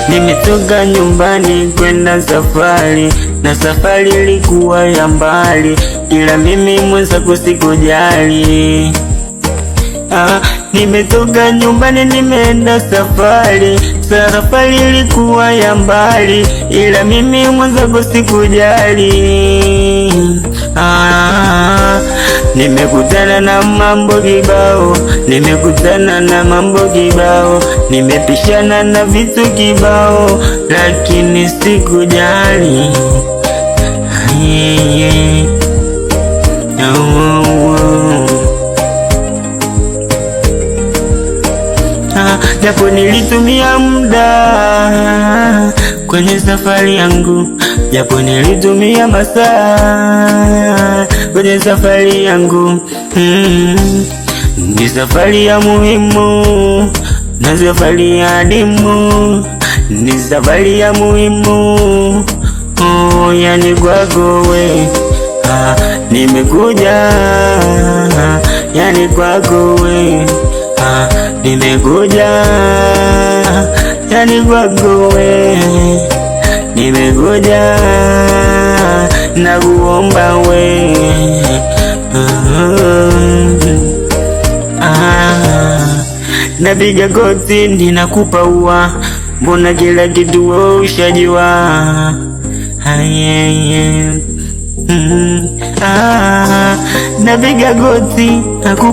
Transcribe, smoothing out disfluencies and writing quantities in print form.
Nimetoka nyumbani kwenda safari, na safari ilikuwa ya mbali, ila mimi mwenzako sikujali. Nimetoka nyumbani nimeenda safari, safari ilikuwa ya mbali, ila mimi mwenzako sikujali. Nimekutana na mambo kibao, nimekutana na mambo kibao, nimepishana na vitu kibao, lakini sikujali. Japo nilitumia muda kwenye safari yangu, japo nilitumia masaa kwenye safari yangu, ni safari ya muhimu na safari ya adimu, ni safari ya muhimu, yani kwako we, nimekuja, yani kwako we, nimekuja, yani kwako we, nimekuja, nakuomba we, napiga goti ninakupa ua, mbona kila kitu wewe ushajua. Napiga goti nakupa